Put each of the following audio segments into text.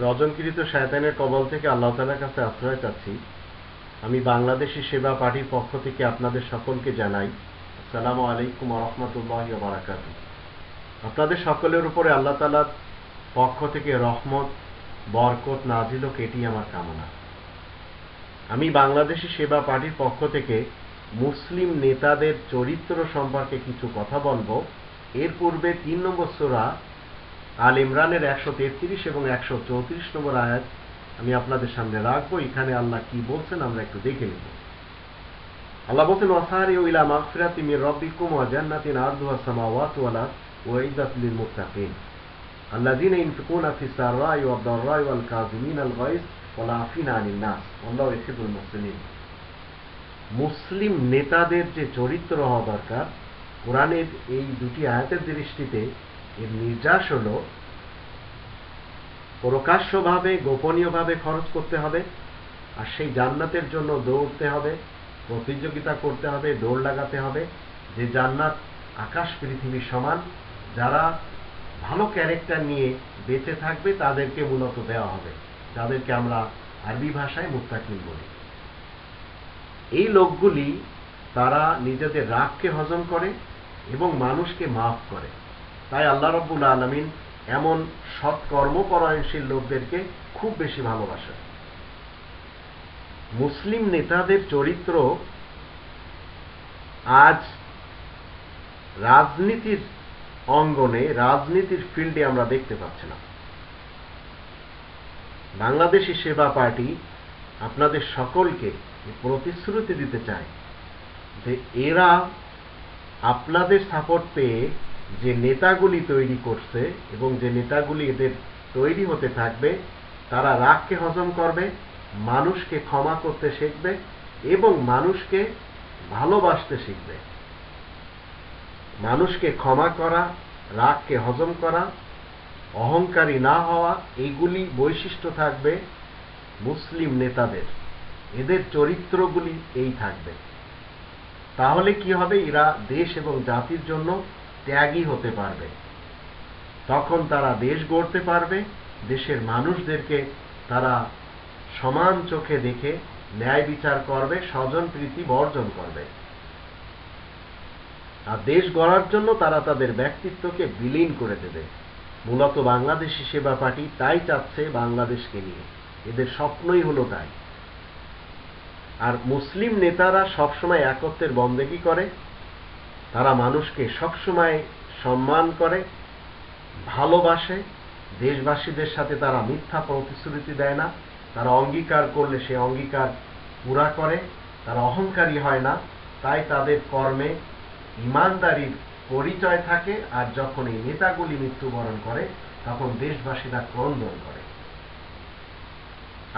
রজনকৃত শয়তানের কবল থেকে আল্লাহ তাআলার কাছে আশ্রয় চাচ্ছি। আমি বাংলাদেশি সেবা পার্টির পক্ষ থেকে আপনাদের সকলকে জানাই আসসালামু আলাইকুম ওয়া রাহমাতুল্লাহি ওয়া বারাকাতুহু। আপনাদের সকলের উপরে আল্লাহ তাআলার পক্ষ থেকে রহমত বরকত নাজিল হোক, এটি আমার কামনা। আমি বাংলাদেশি সেবা পার্টির পক্ষ থেকে মুসলিম নেতাদের চরিত্র সম্পর্কে কিছু কথা বলবো। এর পূর্বে ৩ নম্বর সূরা আল ইমরানের ১৩৩ এবং ১৩৪ নম্বর আয়াত আমি আপনাদের সামনে রাখবো। এখানে আল্লাহ কি বলছেন আমরা একটু দেখে নেব। আল্লাহ বলছেন, ওয়াসারিউ ইলা মাগফিরাতিম মির রাব্বিকুম ওয়া জান্নাতিন আরদুহাস সামাওয়াতু ওয়াল আরদ উইদ্দাত লিল মুত্তাকিন আল্লাযীনা ইউনফিকুনা ফিস সাররাই ওয়াদ দাররাই ওয়াল কাযিমিনাল গায়জ ওয়াল আফিনা আনিন নাস ওয়াল্লাহু ইউহিব্বুল মুহসিনিন। মুসলিম নেতাদের যে চরিত্র হওয়া দরকার, কোরআনের এই দুটি আয়াতের দৃষ্টিতে এর নির্যাস হলো প্রকাশ্যভাবে গোপনীয়ভাবে খরচ করতে হবে, আর সেই জান্নাতের জন্য দৌড়তে হবে, প্রতিযোগিতা করতে হবে, দৌড় লাগাতে হবে। যে জান্নাত আকাশ পৃথিবী সমান, যারা ভালো ক্যারেক্টার নিয়ে বেঁচে থাকবে তাদেরকে মূলত দেওয়া হবে, যাদেরকে আমরা আরবি ভাষায় মুত্তাকিন বলি। এই লোকগুলি তারা নিজেদের রাগকে হজম করে এবং মানুষকে মাফ করে। তাই আল্লাহ রাব্বুল আলামিন এমন সৎ কর্মপরায়ণশীল লোকদেরকে খুব বেশি ভালোবাসেন। মুসলিম নেতাদের চরিত্র আজ রাজনীতির অঙ্গনে, রাজনীতির ফিল্ডে আমরা দেখতে পাচ্ছি না। বাংলাদেশি সেবা পার্টি আপনাদের সকলকে প্রতিশ্রুতি দিতে চায় যে এরা আপনাদের সাপোর্ট পেয়ে যে নেতাগুলি তৈরি করছে এবং যে নেতাগুলি এদের তৈরি হতে থাকবে, তারা রাগকে হজম করবে, মানুষকে ক্ষমা করতে শিখবে এবং মানুষকে ভালোবাসতে শিখবে। মানুষকে ক্ষমা করা, রাগকে হজম করা, অহংকারী না হওয়া, এইগুলি বৈশিষ্ট্য থাকবে মুসলিম নেতাদের। এদের চরিত্রগুলি এই থাকবে। তাহলে কি হবে? এরা দেশ এবং জাতির জন্য ত্যাগী হতে পারবে। তখন তারা দেশ গড়তে পারবে, দেশের মানুষদেরকে তারা সমান চোখে দেখে ন্যায় বিচার করবে, স্বজন প্রীতি বর্জন করবে। আর দেশ গড়ার জন্য তারা তাদের ব্যক্তিত্বকে বিলীন করে দেবে। মূলত বাংলাদেশি সেবা পার্টি তাই চাচ্ছে বাংলাদেশকে নিয়ে, এদের স্বপ্নই হলো তাই। আর মুসলিম নেতারা সবসময় একত্বের বন্দেগী করে, তারা মানুষকে সবসময় সম্মান করে, ভালোবাসে। দেশবাসীদের সাথে তারা মিথ্যা প্রতিশ্রুতি দেয় না, তারা অঙ্গীকার করলে সে অঙ্গীকার পুরা করে, তারা অহংকারী হয় না। তাই তাদের কর্মে ইমানদারির পরিচয় থাকে। আর যখন এই নেতাগুলি মৃত্যুবরণ করে তখন দেশবাসীরা ক্রন্দন করে।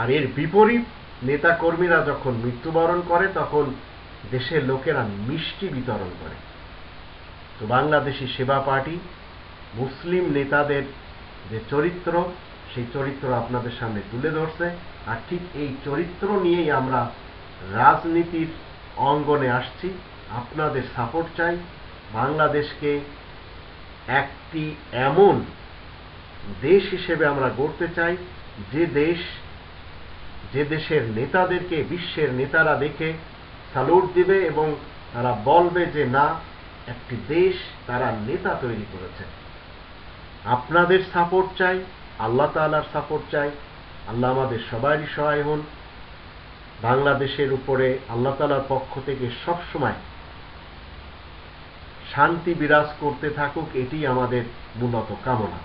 আর এর বিপরীত, নেতা কর্মীরা যখন মৃত্যুবরণ করে তখন দেশের লোকেরা মিষ্টি বিতরণ করে। তো বাংলাদেশি সেবা পার্টি মুসলিম নেতাদের যে চরিত্র, সেই চরিত্র আপনাদের সামনে তুলে ধরছে। আর ঠিক এই চরিত্র নিয়েই আমরা রাজনীতির অঙ্গনে আসছি। আপনাদের সাপোর্ট চাই। বাংলাদেশকে একটি এমন দেশ হিসেবে আমরা গড়তে চাই যে দেশের নেতাদেরকে বিশ্বের নেতারা দেখে স্যালুট দিবে এবং তারা বলবে যে না, একটি দেশ তারা নেতা তৈরি করেছে। আপনাদের সাপোর্ট চাই, আল্লাহ তাআলার সাপোর্ট চাই। আল্লাহ আমাদের সবারই সহায় হন। বাংলাদেশের উপরে আল্লাহ তাআলার পক্ষ থেকে সবসময় শান্তি বিরাজ করতে থাকুক, এটি আমাদের মূলত কামনা।